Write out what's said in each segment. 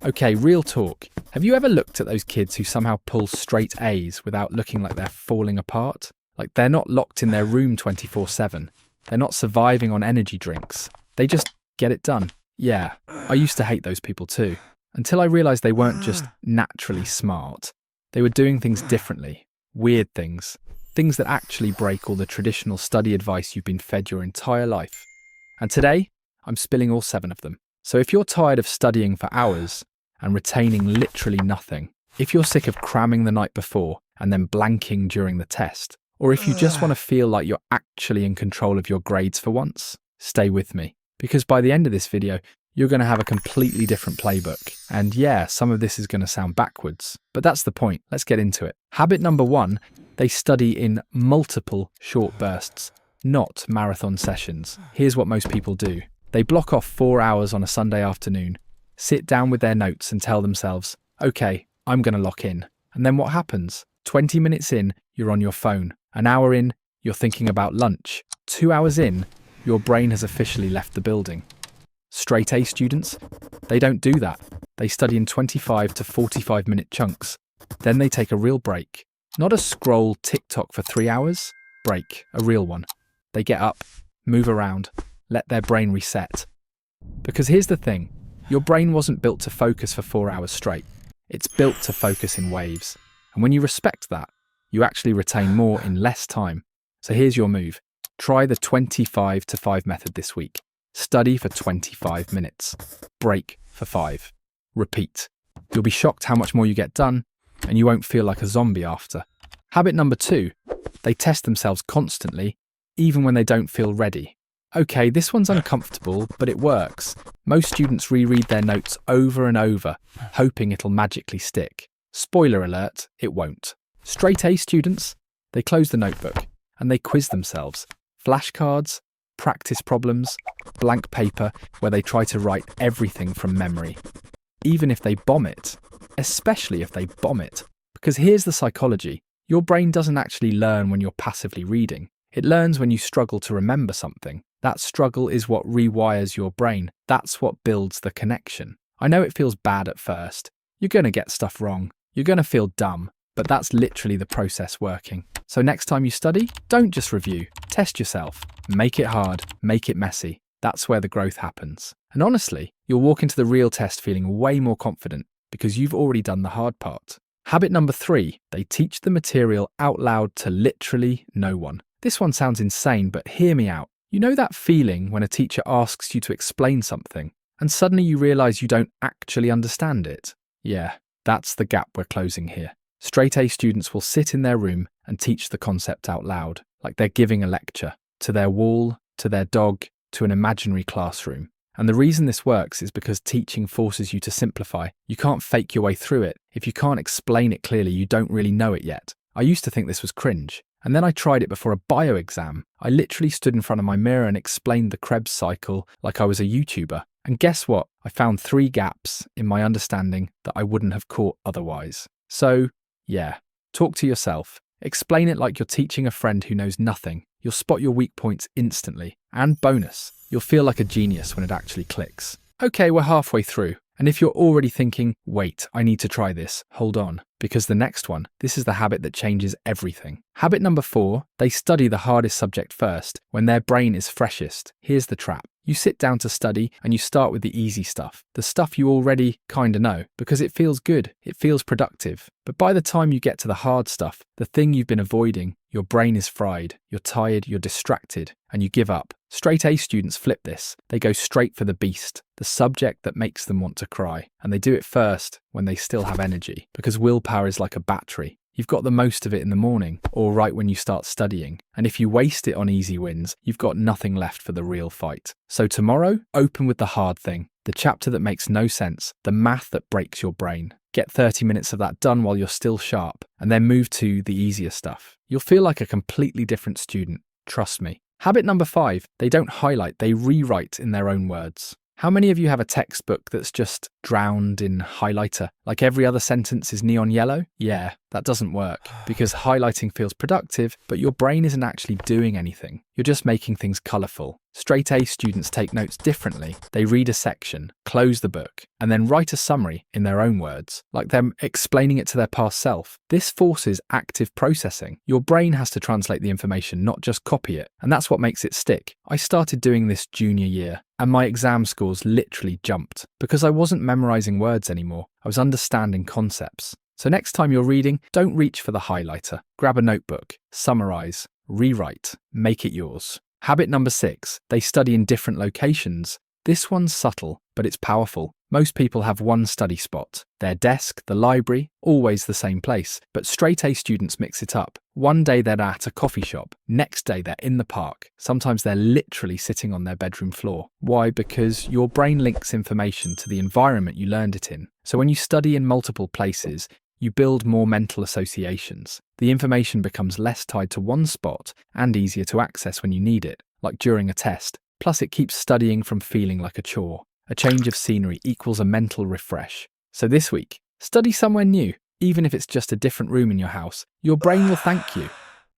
Okay, real talk. Have you ever looked at those kids who somehow pull straight A's without looking like they're falling apart? Like they're not locked in their room 24/7. They're not surviving on energy drinks. They just get it done. Yeah, I used to hate those people too. Until I realised they weren't just naturally smart. They were doing things differently. Weird things. Things that actually break all the traditional study advice you've been fed your entire life. And today, I'm spilling all 7 of them. So if you're tired of studying for hours and retaining literally nothing, if you're sick of cramming the night before and then blanking during the test, or if you just want to feel like you're actually in control of your grades for once, stay with me. Because by the end of this video, you're going to have a completely different playbook. And yeah, some of this is going to sound backwards, but that's the point. Let's get into it. Habit number 1, they study in multiple short bursts, not marathon sessions. Here's what most people do. They block off 4 hours on a Sunday afternoon, sit down with their notes and tell themselves, okay, I'm going to lock in. And then what happens? 20 minutes in, you're on your phone. An hour in, you're thinking about lunch. 2 hours in, your brain has officially left the building. Straight A students, they don't do that. They study in 25 to 45 minute chunks. Then they take a real break. Not a scroll TikTok for 3 hours. Break, a real one. They get up, move around, let their brain reset. Because here's the thing, your brain wasn't built to focus for 4 hours straight. It's built to focus in waves. And when you respect that, you actually retain more in less time. So here's your move. Try the 25 to 5 method this week. Study for 25 minutes. Break for 5. Repeat. You'll be shocked how much more you get done, and you won't feel like a zombie after. Habit number 2, they test themselves constantly, even when they don't feel ready. Okay, this one's uncomfortable, but it works. Most students reread their notes over and over, hoping it'll magically stick. Spoiler alert, it won't. Straight A students, they close the notebook and they quiz themselves. Flashcards, practice problems, blank paper where they try to write everything from memory. Even if they bomb it, especially if they bomb it. Because here's the psychology. Your brain doesn't actually learn when you're passively reading. It learns when you struggle to remember something. That struggle is what rewires your brain. That's what builds the connection. I know it feels bad at first. You're going to get stuff wrong. You're going to feel dumb. But that's literally the process working. So next time you study, don't just review. Test yourself. Make it hard. Make it messy. That's where the growth happens. And honestly, you'll walk into the real test feeling way more confident because you've already done the hard part. Habit number 3, they teach the material out loud to literally no one. This one sounds insane, but hear me out. You know that feeling when a teacher asks you to explain something and suddenly you realize you don't actually understand it? Yeah, that's the gap we're closing here. Straight A students will sit in their room and teach the concept out loud, like they're giving a lecture, to their wall, to their dog, to an imaginary classroom. And the reason this works is because teaching forces you to simplify. You can't fake your way through it. If you can't explain it clearly, you don't really know it yet. I used to think this was cringe. And then I tried it before a bio exam. I literally stood in front of my mirror and explained the Krebs cycle like I was a YouTuber. And guess what? I found 3 gaps in my understanding that I wouldn't have caught otherwise. So, yeah, talk to yourself. Explain it like you're teaching a friend who knows nothing. You'll spot your weak points instantly. And bonus, you'll feel like a genius when it actually clicks. Okay, we're halfway through. And if you're already thinking, wait, I need to try this, hold on. Because the next one, this is the habit that changes everything. Habit number 4, they study the hardest subject first, when their brain is freshest. Here's the trap. You sit down to study and you start with the easy stuff, the stuff you already kinda know, because it feels good, it feels productive. But by the time you get to the hard stuff, the thing you've been avoiding, your brain is fried, you're tired, you're distracted, and you give up. Straight A students flip this. They go straight for the beast, the subject that makes them want to cry. And they do it first when they still have energy, because willpower is like a battery. You've got the most of it in the morning, or right when you start studying. And if you waste it on easy wins, you've got nothing left for the real fight. So tomorrow, open with the hard thing, the chapter that makes no sense, the math that breaks your brain. Get 30 minutes of that done while you're still sharp, and then move to the easier stuff. You'll feel like a completely different student, trust me. Habit number 5, they don't highlight, they rewrite in their own words. How many of you have a textbook that's just drowned in highlighter? Like every other sentence is neon yellow? Yeah, that doesn't work because highlighting feels productive, but your brain isn't actually doing anything. You're just making things colourful. Straight A students take notes differently. They read a section, close the book, and then write a summary in their own words, like them explaining it to their past self. This forces active processing. Your brain has to translate the information, not just copy it, and that's what makes it stick. I started doing this junior year, and my exam scores literally jumped because I wasn't memorising words anymore. I was understanding concepts. So next time you're reading, don't reach for the highlighter. Grab a notebook, summarise, rewrite, make it yours. Habit number 6, they study in different locations. This one's subtle, but it's powerful. Most people have one study spot. Their desk, the library, always the same place. But straight A students mix it up. One day they're at a coffee shop. Next day they're in the park. Sometimes they're literally sitting on their bedroom floor. Why? Because your brain links information to the environment you learned it in. So when you study in multiple places, you build more mental associations. The information becomes less tied to one spot and easier to access when you need it, like during a test. Plus, it keeps studying from feeling like a chore. A change of scenery equals a mental refresh. So this week, study somewhere new. Even if it's just a different room in your house, your brain will thank you.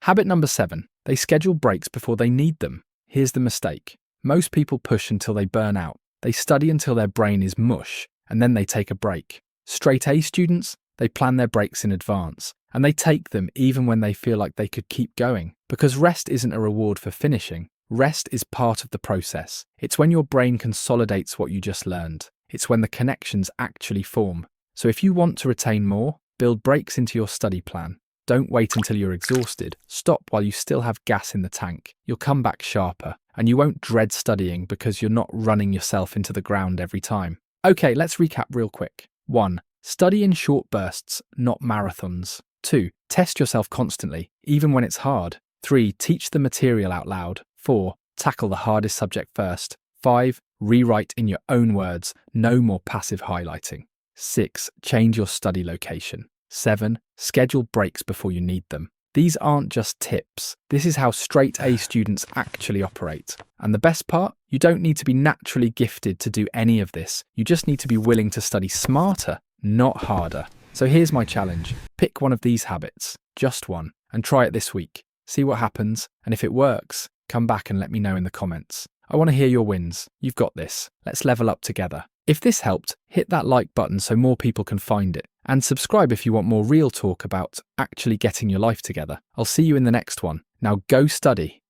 Habit number 7, they schedule breaks before they need them. Here's the mistake. Most people push until they burn out. They study until their brain is mush, and then they take a break. Straight A students, they plan their breaks in advance, and they take them even when they feel like they could keep going. Because rest isn't a reward for finishing. Rest is part of the process. It's when your brain consolidates what you just learned. It's when the connections actually form. So if you want to retain more, build breaks into your study plan. Don't wait until you're exhausted. Stop while you still have gas in the tank. You'll come back sharper, and you won't dread studying because you're not running yourself into the ground every time. Okay, let's recap real quick. 1. Study in short bursts, not marathons. 2. Test yourself constantly, even when it's hard. 3. Teach the material out loud. 4. Tackle the hardest subject first. 5. Rewrite in your own words, no more passive highlighting. 6. Change your study location. 7. Schedule breaks before you need them. These aren't just tips. This is how straight A students actually operate. And the best part? You don't need to be naturally gifted to do any of this. You just need to be willing to study smarter, not harder. So here's my challenge. Pick one of these habits, just one, and try it this week. See what happens, and if it works, come back and let me know in the comments. I want to hear your wins. You've got this. Let's level up together. If this helped, hit that like button so more people can find it. And subscribe if you want more real talk about actually getting your life together. I'll see you in the next one. Now go study.